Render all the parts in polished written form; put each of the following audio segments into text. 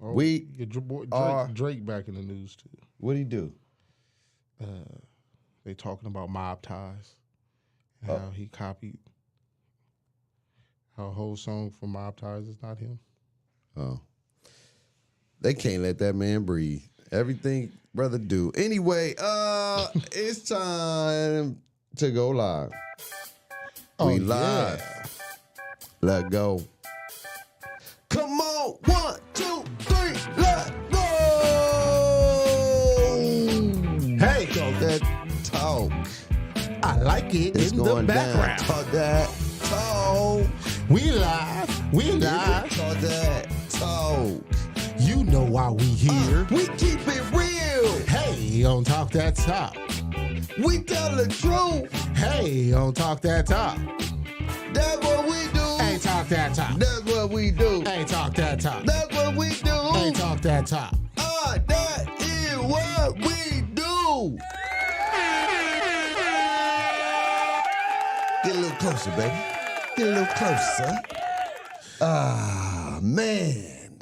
Oh, Drake back in the news too. What'd he do? They talking about mob ties. How he copied a whole song from Mob Ties is not him. Oh. They can't let that man breathe. Everything brother do. Anyway, it's time to go live. We live. Let go. Come on, 1, 2, 3, let go. Hey, Talk that talk. I like it It's in the going background. down. Talk that talk. We live. Talk that talk. You know why we here. We keep it real. Hey, on Talk That Talk. We tell the truth. Hey, on Talk That Talk. That's what we do. Hey, Talk That Talk. That's what we do. Hey, Talk That Talk. That's what we do. Hey, Talk That Talk. That is what we do. Get a little closer, baby. Get a little closer. Man.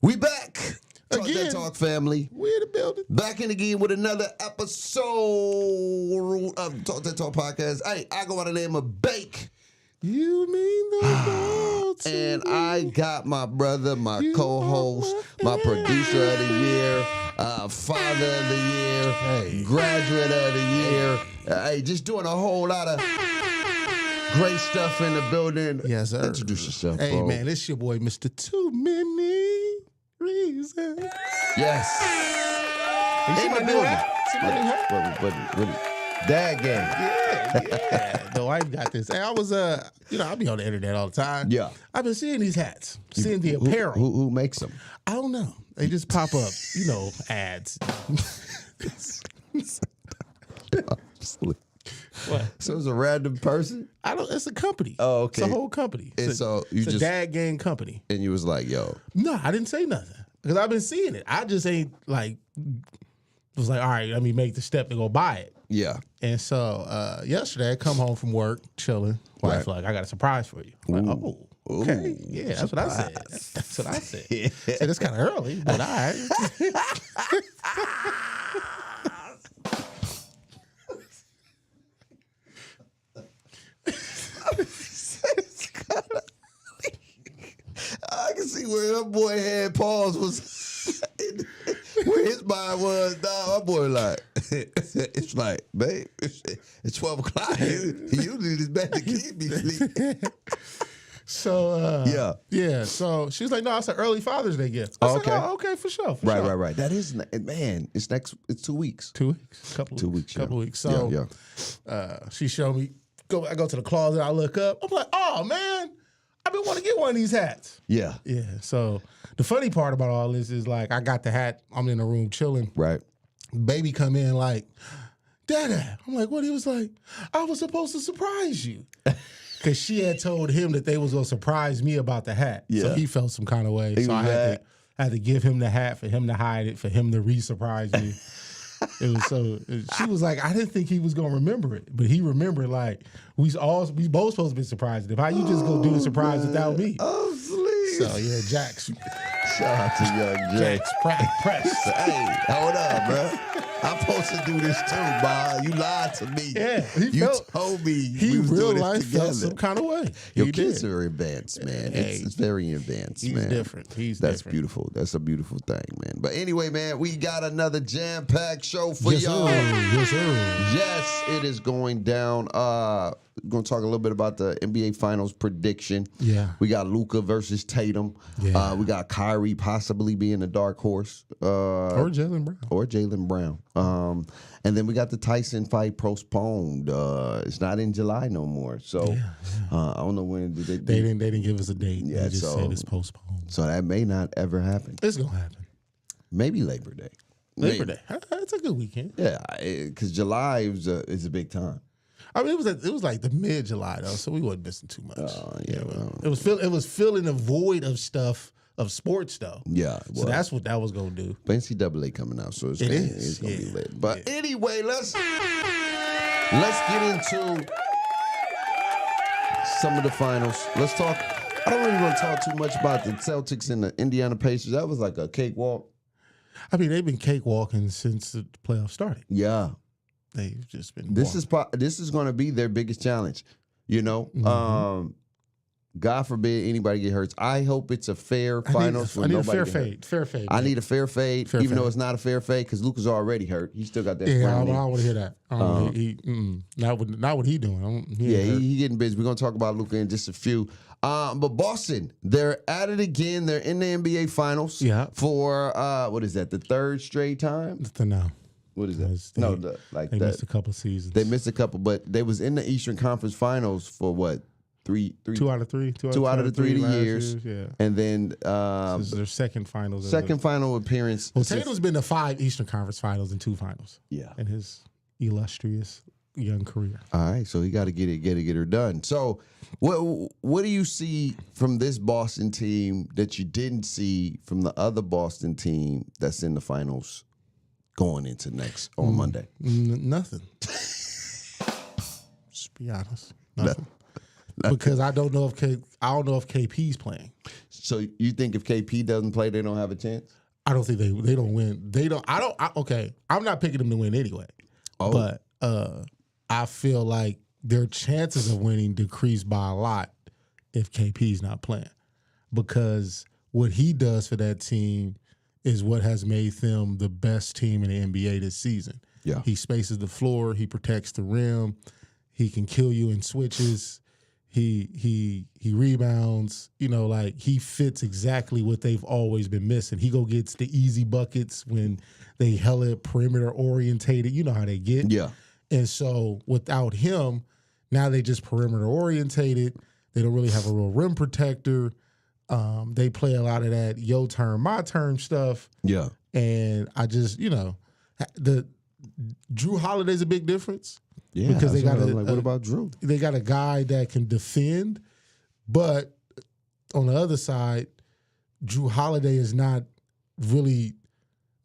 We back. Talk Again. That Talk family. We in the building. Back in again with another episode of Talk That Talk podcast. Hey, I go by the name of Bake. You mean the world to And me. I got my brother, my You co-host, are my my producer of the year, father of the year, graduate of the year. Hey, just doing a whole lot of great stuff in the building. Yes, sir. Introduce yourself, Hey, bro. man, it's your boy, Mr. Too Many Reasons. Yes. You see In my the new building. hat? See my new hat? What, Dad game. Yeah. No, I got this. Hey, I was, I be on the internet all the time. Yeah. I've been seeing these hats, seeing the Who- apparel. Who makes them? I don't know. They just pop up, ads. What? So it's a random person? It's a company. Oh, okay. It's a whole company. And so you it's just- a dad gang company. And you was like, yo. No, I didn't say nothing because I've been seeing it. I just ain't was like, all right, let me make the step to go buy it. Yeah. And so yesterday, I come home from work, chilling. Wife like, I got a surprise for you. I'm like, oh, okay, Ooh, yeah, that's what I said. That's what I said. Said it's kind of early, but all right. I can see where that boy had pause was where his mind was. Nah, my boy like it's like, babe, it's 12 o'clock. You need this bed to keep me sleep. So Yeah. So she's like, no, it's an early Father's Day gift. I Okay. said, oh, okay, for sure. For sure. Right. That is, man. It's 2 weeks. 2 weeks, couple 2 weeks, weeks. couple yeah. weeks. So she showed me. I go to the closet. I look up. I'm like, oh man, I've been wanting to get one of these hats. Yeah. Yeah. So the funny part about all this is like I got the hat. I'm in the room chilling. Right. Baby come in like, Dada. I'm like, what? He was like, I was supposed to surprise you. Because she had told him that they was going to surprise me about the hat. Yeah. So he felt some kind of way. He So I was had to give him the hat for him to hide it, for him to re-surprise me. She was like, I didn't think he was going to remember it. But he remembered like, we both supposed to be surprised. If how you just go do the surprise without me? Oh, sleep. So yeah, Jax. Shout out to young Jay. Jax press. Hey, hold up, bro. I'm supposed to do this too, Ma. You lied to me. Yeah, you told me He we was real doing life this together. felt some kind of way. Your He kids did. are advanced, man. Hey, It's very advanced, He's man. different. That's beautiful. That's a beautiful thing, man. But anyway, man, we got another jam-packed show for y'all. Yes, sir. Yes, it is going down. We're going to talk a little bit about the NBA Finals prediction. Yeah. We got Luka versus Tatum. Yeah. We got Kyrie possibly being a dark horse. Or Jaylen Brown. And then we got the Tyson fight postponed. It's not in July no more. So I don't know when did They didn't give us a date. Yeah, They just so- said it's postponed. So that may not ever happen. It's gonna happen. Maybe Labor Day. Labor Day. It's a good weekend. Yeah, because July is a big time. I mean, it was like the mid-July though, so we wasn't missing too much. Yeah, It was filling a void of stuff of sports though. Yeah, So that's what that was gonna do. but NCAA coming out, so it's It gonna, is, it's gonna be yeah. lit. But anyway, let's get into some of the finals. Let's talk I don't really want to talk too much about the Celtics and the Indiana Pacers. That was like a cakewalk. I mean, they've been cakewalking since the playoffs started. Yeah. They've just been. This is going to be their biggest challenge. You know, God forbid anybody get hurt. I hope it's a fair finals. I need a fair fade. Fair fade. I need a fair fade, even though it's not a fair fade because Luka's already hurt. He still got that. Yeah, I don't want to hear that. Not what he doing. He getting busy. We're gonna talk about Luka in just a few. But Boston, they're at it again. They're in the NBA Finals. Yeah. For what is that? The third straight time? No. What is that? They missed a couple seasons. They missed a couple, but they was in the Eastern Conference Finals for what? Two out of the 3 years. Yeah. And then this is their second finals. Second final appearance. Well, Tatum's been to 5 Eastern Conference Finals and 2 finals. Yeah. In his illustrious young career. All right, so he got to get her done. So, what do you see from this Boston team that you didn't see from the other Boston team that's in the finals going into next on Monday? Nothing. Just be honest. Nothing. Because I don't know if KP's playing. So you think if KP doesn't play, they don't have a chance? I don't think they don't win. I'm not picking them to win anyway. Oh. But I feel like their chances of winning decrease by a lot if KP's not playing. Because what he does for that team is what has made them the best team in the NBA this season. Yeah. He spaces the floor, he protects the rim, he can kill you in switches. He rebounds, he fits exactly what they've always been missing. He gets the easy buckets when they hella perimeter orientated. You know how they get. Yeah. And so without him, now they just perimeter orientated. They don't really have a real rim protector. They play a lot of that your turn, my turn stuff. Yeah. And I just, the Drew Holiday's a big difference. Yeah, because they got what about Drew? They got a guy that can defend, but on the other side, Drew Holiday is not really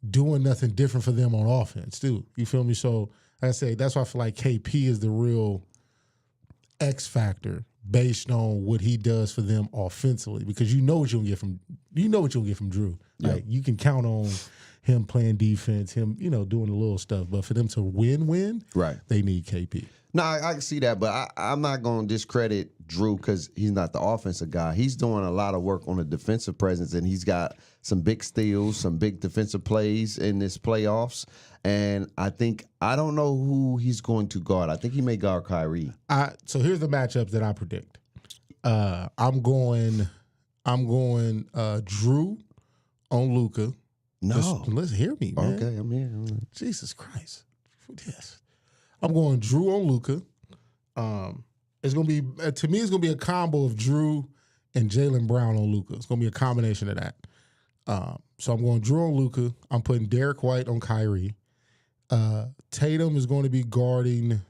doing nothing different for them on offense, too. You feel me? So, like I say, that's why I feel like KP is the real X factor based on what he does for them offensively, because you know what you'll get from Drew. Yeah. Like you can count on him playing defense, him, doing the little stuff. But for them to win, right, they need KP. No, I can see that, but I'm not going to discredit Drew because he's not the offensive guy. He's doing a lot of work on the defensive presence, and he's got some big steals, some big defensive plays in this playoffs. And I don't know who he's going to guard. I think he may guard Kyrie. So here's the matchups that I predict. I'm going Drew on Luka. No. Listen, hear me, man. Okay, I'm here. Jesus Christ. Yes. I'm going Drew on Luka. It's going to be, to me, it's going to be a combo of Drew and Jaylen Brown on Luka. It's going to be a combination of that. So I'm going Drew on Luka. I'm putting Derek White on Kyrie. Tatum is going to be guarding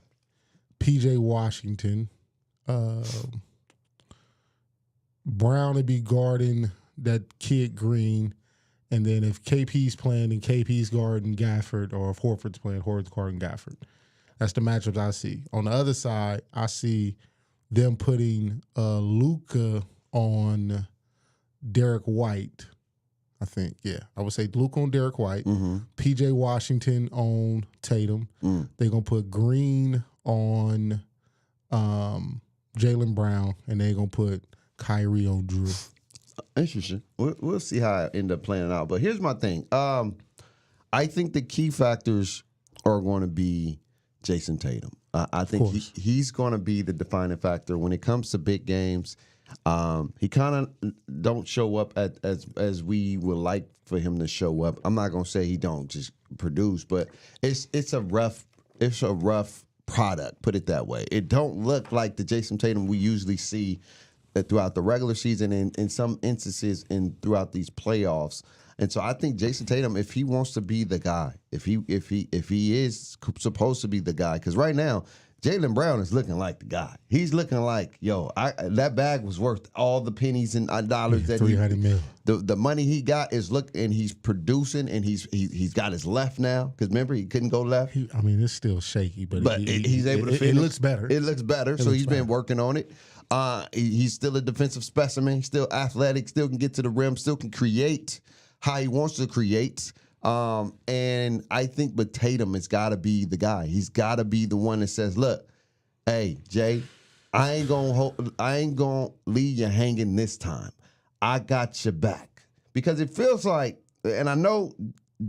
PJ Washington. Brown will be guarding that kid Green. And then if KP's playing, then KP's guarding Gafford, or if Horford's playing, Horford's guarding Gafford. That's the matchups I see. On the other side, I see them putting Luka on Derek White. I think, yeah. I would say Luka on Derek White, PJ Washington on Tatum. They're going to put Green on Jaylen Brown, and they're going to put Kyrie on Drew. Interesting. We'll see how it end up playing out. But here's my thing. I think the key factors are going to be Jason Tatum. I think he's going to be the defining factor when it comes to big games. He kind of don't show up as we would like for him to show up. I'm not going to say he don't just produce, but it's a rough product. Put it that way. It don't look like the Jason Tatum we usually see throughout the regular season and in some instances throughout these playoffs. And so I think Jason Tatum, if he wants to be the guy, if he is supposed to be the guy, because right now Jaylen Brown is looking like the guy. He's looking like, that bag was worth all the pennies and dollars that $300 million. The money he got is and he's producing, and he's got his left now. Because remember, he couldn't go left. It's still shaky, but he's able to finish. It looks better. It looks better. So he's been working on it. He's still a defensive specimen. He's still athletic. Still can get to the rim. Still can create how he wants to create. And I think, but Tatum has got to be the guy. He's got to be the one that says, "Look, hey Jay, I ain't gonna leave you hanging this time. I got your back." Because it feels like, and I know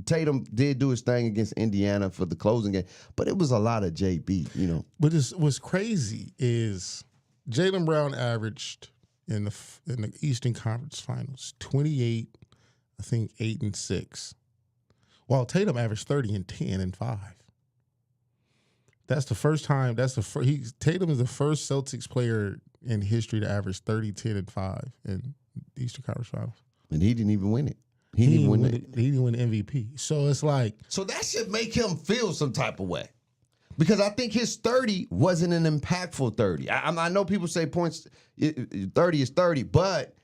Tatum did do his thing against Indiana for the closing game, but it was a lot of JB, But what's crazy is Jaylen Brown averaged in the Eastern Conference Finals 28, I think 8 and 6. While Tatum averaged 30 and 10 and 5. That's the first time. Tatum is the first Celtics player in history to average 30, 10, and 5 in the Eastern Conference Finals. And he didn't even win it. He didn't win it. He didn't win MVP. So it's like. So that should make him feel some type of way. Because I think his 30 wasn't an impactful 30. I know people say 30 is 30, but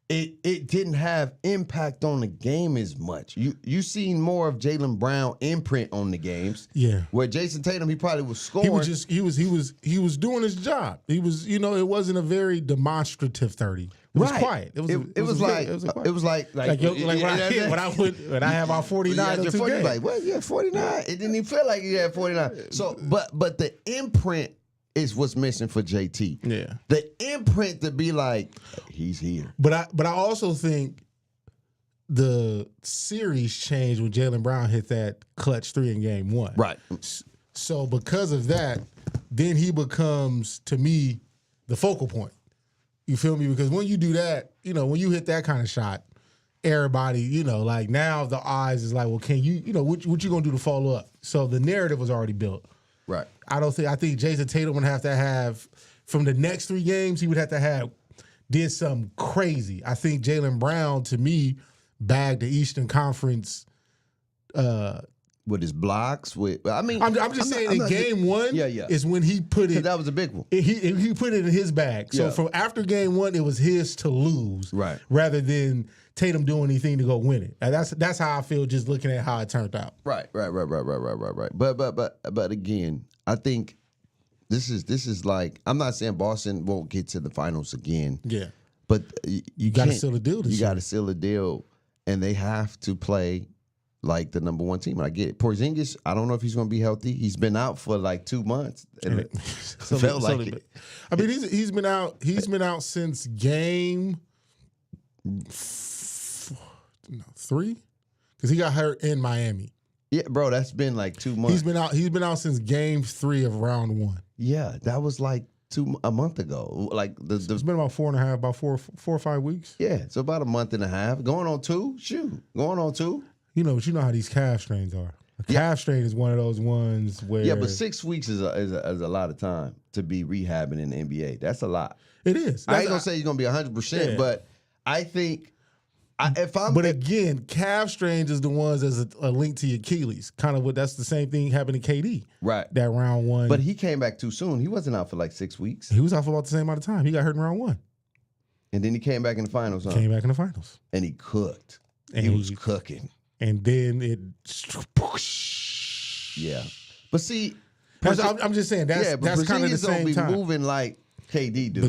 it didn't have impact on the game as much. You seen more of Jaylen Brown imprint on the games. Yeah. Where Jason Tatum, he probably was scoring. He was doing his job. He was, it wasn't a very demonstrative 30. It was quiet. It was like when I have our 49 or 2 games. Like, well, yeah, 49. It didn't even feel like you had 49. So, but the imprint is what's missing for JT. Yeah. The imprint to be like, he's here. But I also think the series changed when Jaylen Brown hit that clutch 3 in game 1. Right. So because of that, then he becomes, to me, the focal point. You feel me? Because when you do that, when you hit that kind of shot, everybody, like now the eyes is like, well, can you, what you gonna do to follow up? So the narrative was already built. Right. I think Jason Tatum would have to have, from the next 3 games, he would have to have did something crazy. I think Jaylen Brown, to me, bagged the Eastern Conference. With his blocks, I'm just saying in game 1 is when he put it. That was a big one. He put it in his bag. So from after game 1, it was his to lose, right? Rather than Tatum doing anything to go win it. And that's how I feel just looking at how it turned out. Right. But again, I think this is like, I'm not saying Boston won't get to the finals again. Yeah. But you got to seal a deal. You got to seal a deal, and they have to play like the number 1 team. And I get it. Porzingis, I don't know if he's going to be healthy. He's been out for like 2 months. And it felt like it. I mean, he's been out. He's been out since game 3, because he got hurt in Miami. Yeah, bro, that's been like 2 months. He's been out since game 3 of round 1. Yeah, that was like a month ago. Like it's been about 4.5, about 4 or 5 weeks. Yeah, so about a month and a half. Going on 2. Going on 2. But you know how these calf strains are. A calf strain is one of those ones where... Yeah, but 6 weeks is a lot of time to be rehabbing in the NBA. That's a lot. It is. I ain't going to say he's going to be 100%, but I think... again, calf strains is the ones as a link to your Achilles. Kind of that's the same thing happened to KD. Right. That round 1. But he came back too soon. He wasn't out for like 6 weeks. He was out for about the same amount of time. He got hurt in round 1. And then he came back in the finals. Huh? Came back in the finals. And he cooked. And he was cooking. And then it... Yeah. But see... I'm just saying, that's kind of the same time. Moving like KD do.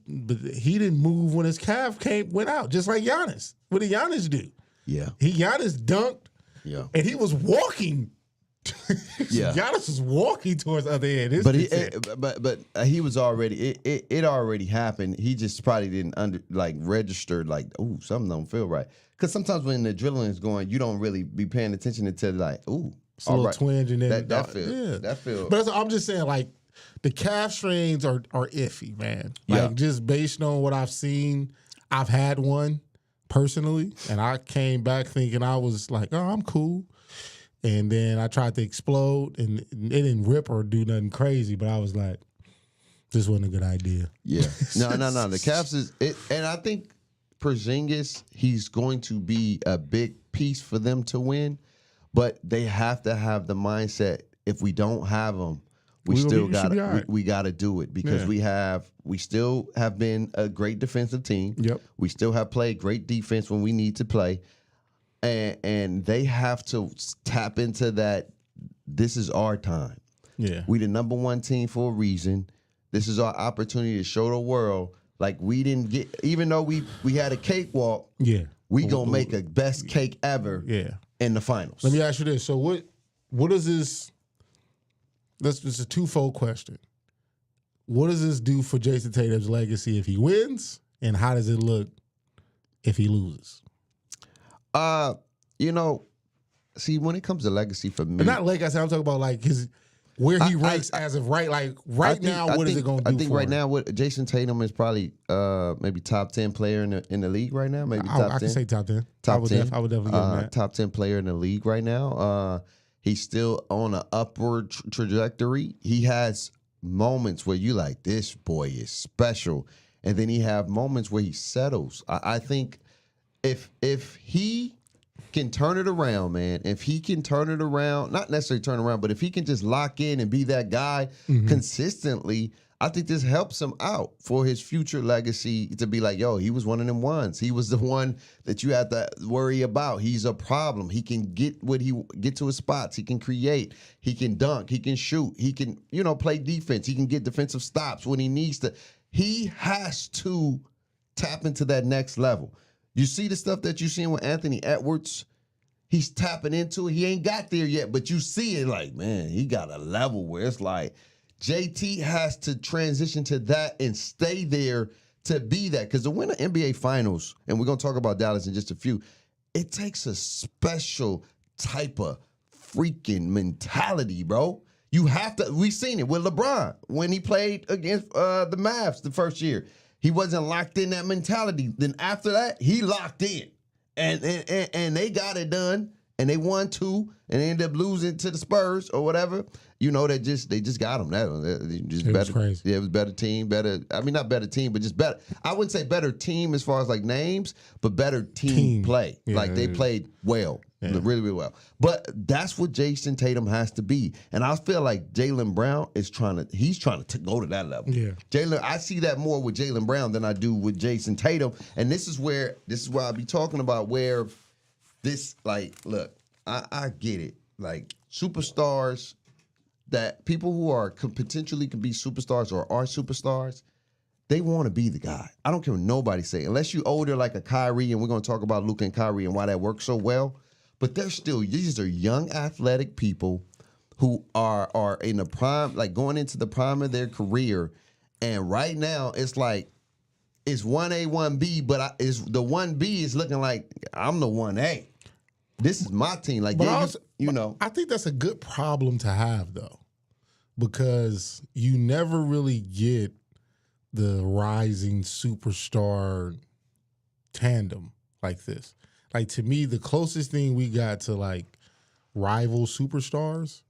But he didn't move when his calf went out, just like Giannis. What did Giannis do? Yeah. Giannis dunked. Yeah. And he was walking. Yeah. Giannis was walking towards the other end. But he was already it already happened. He just probably didn't register like, ooh, something don't feel right. Because sometimes when the adrenaline is going, you don't really be paying attention until like, ooh, it's a little twinge and then that feels. But I'm just saying, like, the calf strains are iffy, man. Like, just based on what I've seen, I've had one personally, and I came back thinking I was like, oh, I'm cool. And then I tried to explode, and it didn't rip or do nothing crazy, but I was like, this wasn't a good idea. Yeah. No. The Cavs is it, and I think Porzingis, he's going to be a big piece for them to win, but they have to have the mindset, if we don't have him, we still got be all right. we got to do it because we still have been a great defensive team. Yep. We still have played great defense when we need to play, and they have to tap into that. This is our time. Yeah. We the number one team for a reason. This is our opportunity to show the world. Like we didn't get, even though we had a cakewalk. Yeah. We gonna make a best cake ever. Yeah. In the finals. Let me ask you this. So what does this? This is a twofold question. What does this do for Jason Tatum's legacy if he wins, and how does it look if he loses? See, when it comes to legacy for me, but not legacy. I'm talking about like where he ranks as of right. Like now, what is it going to do? I think for right him? now, what Jason Tatum is probably maybe top 10 player in the league right now. Maybe top 10. I can say top 10. Top 10. I would definitely give him that. Top 10 player in the league right now. He's still on an upward trajectory. He has moments where you like, this boy is special, and then he have moments where he settles. I think if he can turn it around, man, if he can turn it around, not necessarily turn around, but if he can just lock in and be that guy consistently, I think this helps him out for his future legacy to be like, yo, he was one of them ones. He was the one that you had to worry about. He's a problem. He can get to his spots. He can create. He can dunk. He can shoot. He can, play defense. He can get defensive stops when he needs to. He has to tap into that next level. You see the stuff that you're seeing with Anthony Edwards? He's tapping into it. He ain't got there yet, but you see it like, man, he got a level where it's like JT has to transition to that and stay there to be that. Because to win an NBA Finals, and we're going to talk about Dallas in just a few, it takes a special type of freaking mentality, bro. You have to. We've seen it with LeBron when he played against the Mavs the first year. He wasn't locked in that mentality. Then after that, he locked in. And they got it done. And they won 2 and they ended up losing to the Spurs or whatever. They just got them. It was crazy. Yeah, it was better team, not better team, but just better. I wouldn't say better team as far as like names, but better team play. Yeah, like they played well, really, really well. But that's what Jason Tatum has to be. And I feel like Jaylen Brown is trying to go to that level. Yeah. I see that more with Jaylen Brown than I do with Jason Tatum. And this is where I be talking about where this, like, look, I get it. Like superstars, that people who are potentially could be superstars or are superstars, they want to be the guy. I don't care what nobody say. Unless you older like a Kyrie, and we're going to talk about Luka and Kyrie and why that works so well. But these are young athletic people who are in the prime, like going into the prime of their career. And right now it's like, it's 1A, 1B, but the 1B is looking like I'm the 1A. This is my team. Like, I think that's a good problem to have, though, because you never really get the rising superstar tandem like this. Like, to me, the closest thing we got to, like, rival superstars,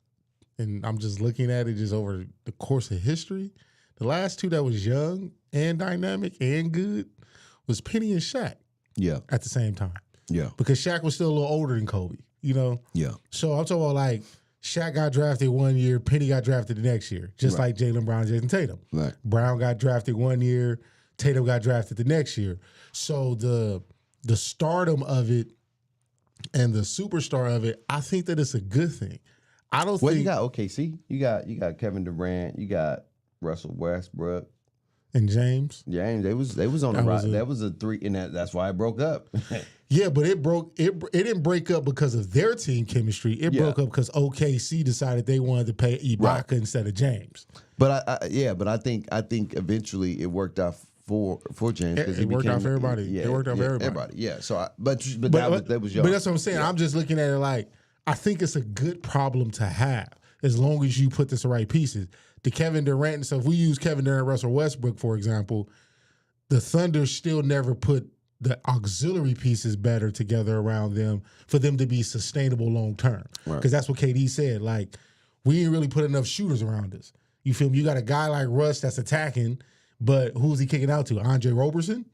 and I'm just looking at it just over the course of history, the last 2 that was young and dynamic and good was Penny and Shaq. Yeah. At the same time. Yeah. Because Shaq was still a little older than Kobe, Yeah. So I'm talking about like Shaq got drafted 1 year, Penny got drafted the next year, just like Jaylen Brown and Jason Tatum. Right. Brown got drafted 1 year, Tatum got drafted the next year. So the stardom of it and the superstar of it, I think that it's a good thing. I don't think. You got OKC, you got Kevin Durant, you got Russell Westbrook. And James, they was on the ride. That was a 3, and that's why it broke up. Yeah, but it didn't break up because of their team chemistry. It broke up because OKC decided they wanted to pay Ibaka instead of James. But I think eventually it worked out for James. It worked out for everybody. Yeah, it worked out for everybody. Yeah. So, but that was young. But that's what I'm saying. I'm just looking at it like I think it's a good problem to have as long as you put the right pieces. The Kevin Durant. So if we use Kevin Durant, Russell Westbrook, for example, the Thunder still never put the auxiliary pieces better together around them for them to be sustainable long term. Because that's what KD said. Like, we didn't really put enough shooters around us. You feel me? You got a guy like Russ that's attacking, but who's he kicking out to? Andre Roberson?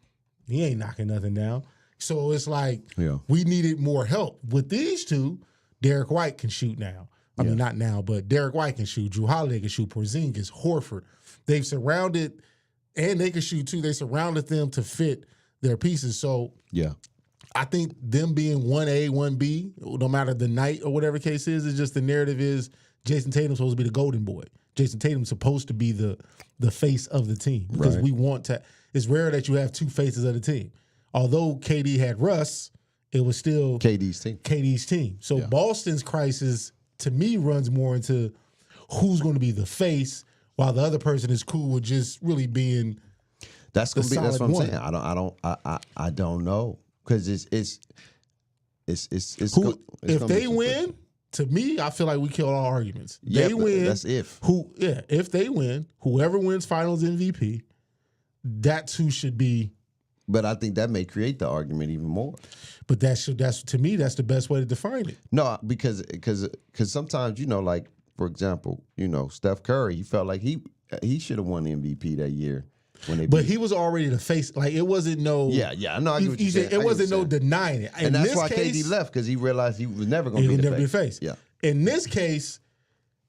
He ain't knocking nothing down. So it's like we needed more help. With these two, Derek White can shoot now. I mean, not now, but Derek White can shoot. Drew Holiday can shoot. Porzingis, Horford. They've surrounded, and they can shoot too. They surrounded them to fit their pieces. So I think them being 1A, 1B, no matter the night or whatever case is just the narrative is Jason Tatum's supposed to be the golden boy. Jason Tatum's supposed to be the face of the team because we want to. It's rare that you have two faces of the team. Although KD had Russ, it was still KD's team. So Boston's crisis to me runs more into who's going to be the face, while the other person is cool with just really being. That's gonna be. That's what I'm saying. I don't know because it's if they win. To me, I feel like we killed all arguments. They win. That's if. If they win, whoever wins Finals MVP, that's who should be. But I think that may create the argument even more. But that's to me, that's the best way to define it. No, because sometimes like for example, Steph Curry, he felt like he should have won the MVP that year. But he was already the face. Like it wasn't no. Yeah. I know. I get what you're saying. It wasn't no denying it. And that's why KD left because he realized he was never going to be the face. Yeah. In this case,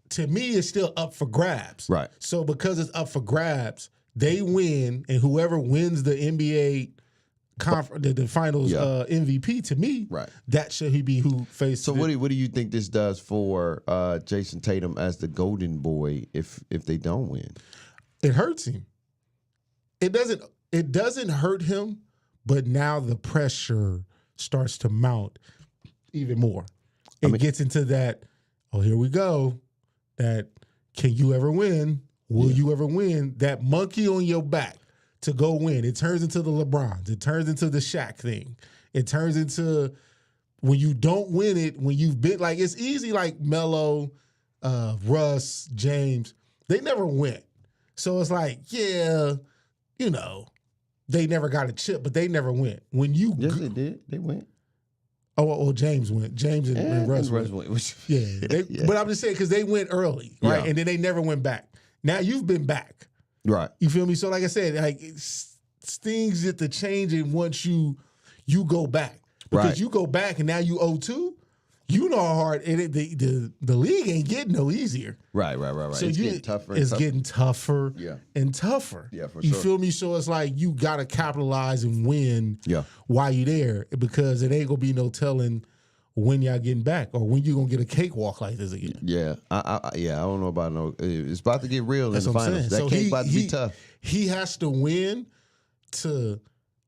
to me, it's still up for grabs. Right. So because it's up for grabs, they win, and whoever wins the NBA the Finals MVP, to me, that should be who faces. So what do you think this does for Jason Tatum as the golden boy if they don't win? It hurts him. It doesn't hurt him, but now the pressure starts to mount even more. It gets into that, here we go, that can you ever win? Will you ever win? That monkey on your back to go win. It turns into the LeBrons. It turns into the Shaq thing. It turns into when you don't win it, when you've been, like, it's easy, like Melo, Russ, James, they never went. So it's like, they never got a chip, but they never went. When you yes, they did. They went. Oh, James went. James and Russ went. But I'm just saying because they went early, right? And then they never went back. Now you've been back, right? You feel me? So like I said, like things get to changing once you go back because you go back and now you 0-2. You know how hard the league ain't getting no easier. Right. So it's getting tougher. It's getting tougher and tougher. Yeah, for sure. You feel me? So it's like you got to capitalize and win while you're there because it ain't going to be no telling when y'all getting back or when you going to get a cakewalk like this again. Yeah. I don't know about no. It's about to get real in the finals. That cake about to be tough. He has to win to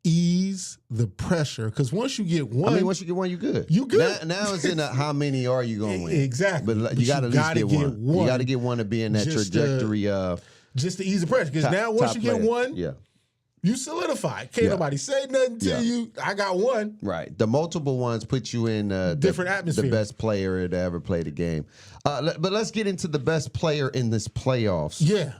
ease the pressure because once you get one, you good. You good. Now it's in how many are you going to win? Exactly. But you got to at least get one. You got to get one to be in that trajectory. Just to ease the pressure because now once you get one, you solidify. Can't nobody say nothing to you. I got one. Right. The multiple ones put you in different atmosphere. The best player to ever play the game. But let's get into the best player in this playoffs. Yeah.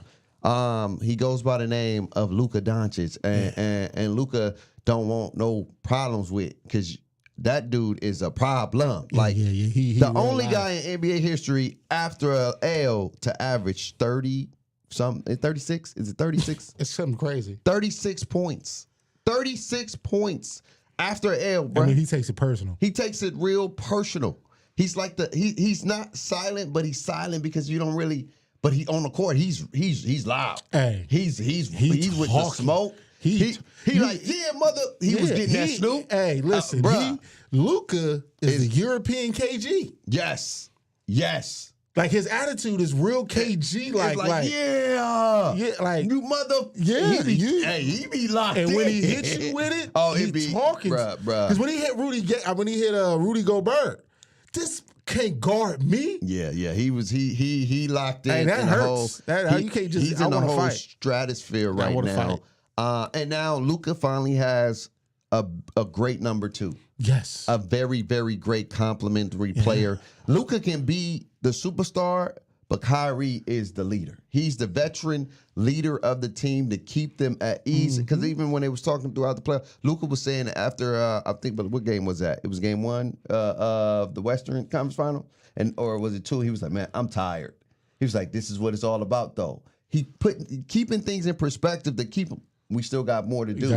He goes by the name of Luka Doncic, and Luka don't want no problems with because that dude is a problem. He the only guy in NBA history after a L to average 36. Is it 36? It's something crazy. 36 points. 36 points after an L, bro. I mean, he takes it personal. He takes it real personal. He's like he's not silent, but he's silent because you don't really. But he on the court, he's loud. Hey, he's with the smoke. He was getting that Snoop. Hey, listen, Luka is the European KG. Yes. Like his attitude is real KG. Like you mother. Yeah, he be locked. And in. when he hits you with it, he be talking. Bruh. Because when he hit Rudy Gobert, this can't guard me. Yeah. He locked in. Hey, that hurts. You can't just. He's in the whole stratosphere right now. And now Luka finally has a great number two. Yes, a very, very great complimentary player. Luka can be the superstar, but Kyrie is the leader. He's the veteran leader of the team to keep them at ease. Because even when they was talking throughout the playoffs, Luka was saying after I think, but what game was that? It was game one of the Western Conference Final, or was it two? He was like, "Man, I'm tired." He was like, "This is what it's all about, though." He keeping things in perspective to keep them. We still got more to do.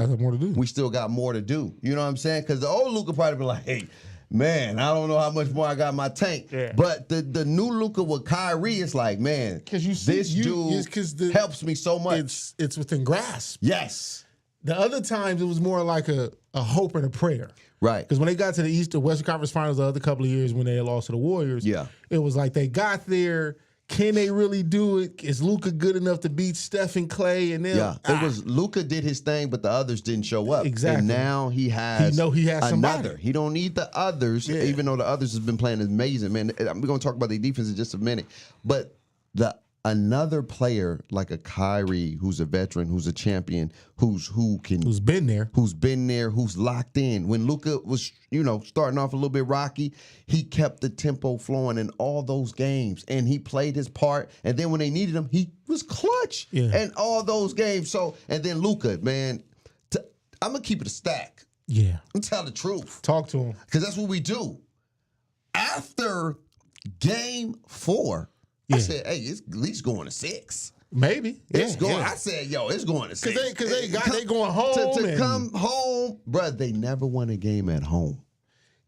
We still got more to do. You know what I'm saying? Because the old Luka probably be like, "Hey, man, I don't know how much more I got in my tank. Yeah. But the new Luka with Kyrie is like, man, Because you see, this dude helps me so much. It's within grasp. Yes. The other times it was more like a hope and a prayer. Right. Because when they got to the Eastern Western Conference Finals the other couple of years when they had lost to the Warriors, it was like they got there. Can they really do it? Is Luka good enough to beat Steph and Clay and them? Yeah, it was Luka did his thing, but the others didn't show up. Exactly. And now he has somebody. another. He don't need the others, even though the others has been playing amazing, man. We're going to talk about the defense in just a minute. But another player like a Kyrie, who's a veteran, who's a champion, who's been there, who's locked in. When Luka was, starting off a little bit rocky, he kept the tempo flowing in all those games, and he played his part. And then when they needed him, he was clutch in all those games. So, and then Luka, man, I'm gonna keep it a stack. Yeah, I'm tell the truth. Talk to him, because that's what we do. After Game 4. I said, hey, it's at least going to 6. Maybe. It's going. I said, it's going to 6. Because they going home. To come home, bro, they never won a game at home.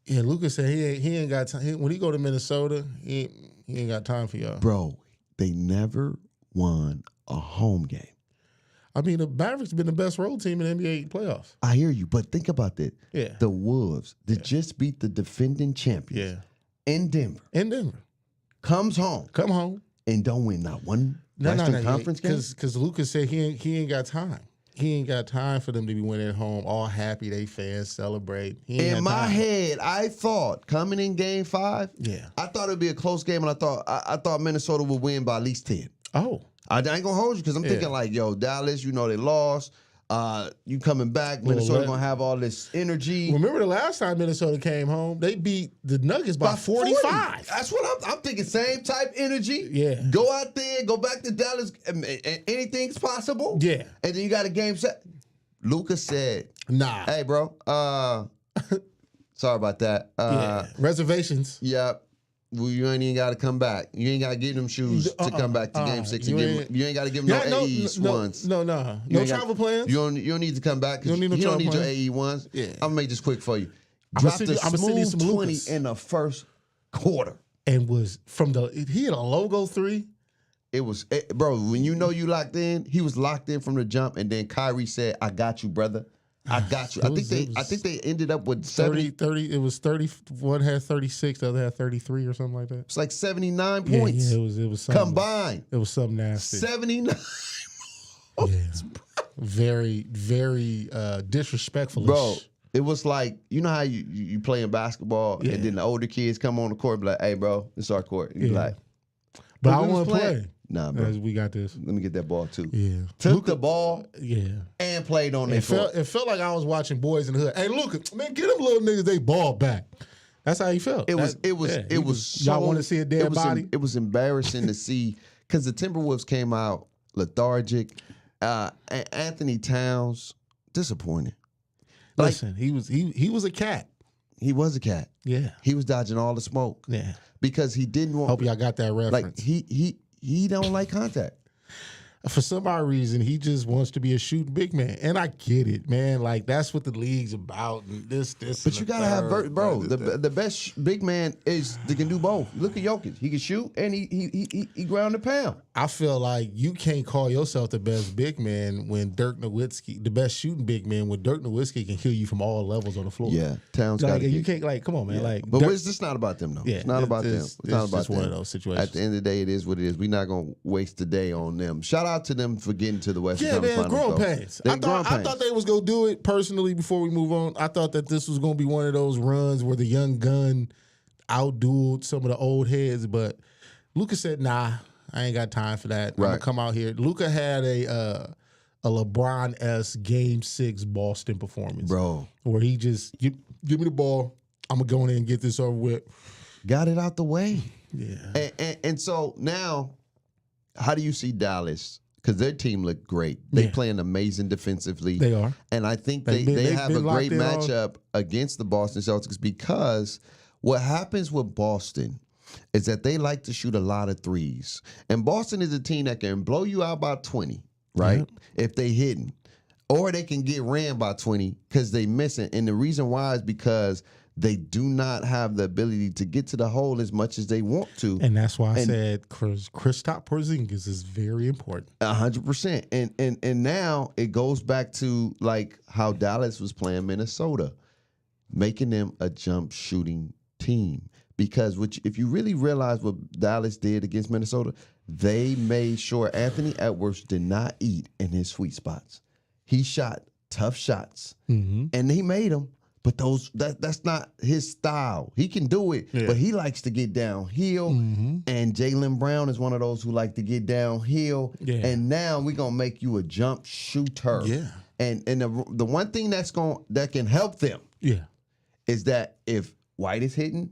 Yeah, Luka said he ain't got time. When he go to Minnesota, he ain't got time for y'all. Bro, they never won a home game. I mean, the Mavericks been the best road team in NBA playoffs. I hear you, but think about that. Yeah. The Wolves that just beat the defending champions in Denver. Comes home. Come home. And don't win not one Western Conference game? Because Luka said he ain't got time. He ain't got time for them to be winning at home, all happy, they fans celebrate. In my head, I thought coming in Game 5, I thought it would be a close game, and I thought Minnesota would win by at least 10. Oh. I ain't going to hold you because I'm thinking like, Dallas, they lost. You coming back, Minnesota gonna have all this energy. Remember the last time Minnesota came home, they beat the Nuggets by 45. That's what I'm thinking. Same type energy. Yeah. Go out there, go back to Dallas. Anything's possible. Yeah. And then you got a game set. Luka said, "Nah, hey, bro. Sorry about that. Reservations. Yeah. Well, you ain't even got to come back. You ain't got to get them shoes to come back to Game 6. You ain't got to give them no AEs ones. No travel plans. You don't need to come back. You don't need your AE ones. Yeah. I'm going to make this quick for you. I'm Dropped a smooth 20 in the first quarter. And was he had a logo 3. It was, bro, when you locked in, he was locked in from the jump, and then Kyrie said, I got you, brother. I got you. I think they ended up with 30. It was 30. One had 36, the other had 33 or something like that. It's like 79 points. Yeah, it was something combined. It was something nasty. 79 points. Very, very disrespectful. Bro, it was like, you know how you playing basketball and then the older kids come on the court and be like, hey, bro, this is our court. You be like, but I want to play. Nah, bro. We got this. Let me get that ball too. Yeah. Took the ball. Yeah. And played on their court. It felt like I was watching Boys in the Hood. Hey, Luka, man, get them little niggas they ball back. That's how he felt. It was so, y'all want to see a dead body? It was embarrassing to see because the Timberwolves came out lethargic. Anthony Towns, disappointing. Listen, he was a cat. He was a cat. Yeah. He was dodging all the smoke. Yeah. Because he didn't want. Hope y'all got that reference. Like he don't like contact. For some odd reason, he just wants to be a shooting big man, and I get it, man. Like that's what the league's about. And this. But you gotta have, the best big man is that can do both. Look at Jokic; he can shoot and he ground the pound. I feel like you can't call yourself the best big man when Dirk Nowitzki, the best shooting big man, when Dirk Nowitzki can kill you from all levels on the floor. Yeah, Towns got you can't come on, man. Yeah. Like, but it's just not about them though. Yeah, it's not about them. It's not about just them. One of those situations. At the end of the day, it is what it is. We're not gonna waste the day on them. Shout out to them for getting to the Western Conference Finals. Growing pains. I thought they was gonna do it personally before we move on. I thought that this was gonna be one of those runs where the young gun outdueled some of the old heads, but Luka said, "Nah, I ain't got time for that. I'm gonna come out here." Luka had a LeBron-esque Game 6 Boston performance, bro, where he just give me the ball. I'm gonna go in there and get this over with. Got it out the way. Yeah, and so now, how do you see Dallas? Because their team looked great. They playing amazing defensively. They are. And I think they have a great matchup against the Boston Celtics because what happens with Boston is that they like to shoot a lot of threes. And Boston is a team that can blow you out by 20, right? Yep. If they hitting. or they can get ran by 20 because they missing. And the reason why is because they do not have the ability to get to the hole as much as they want to. And that's why I said Kristaps Porzingis is very important. 100%. And now it goes back to like how Dallas was playing Minnesota, making them a jump shooting team. Because if you really realize what Dallas did against Minnesota, they made sure Anthony Edwards did not eat in his sweet spots. He shot tough shots, and he made them. But that's not his style. He can do it, but he likes to get downhill. And Jaylen Brown is one of those who like to get downhill. Yeah. And now we're gonna make you a jump shooter. Yeah. And the one thing that can help them, is that if White is hitting,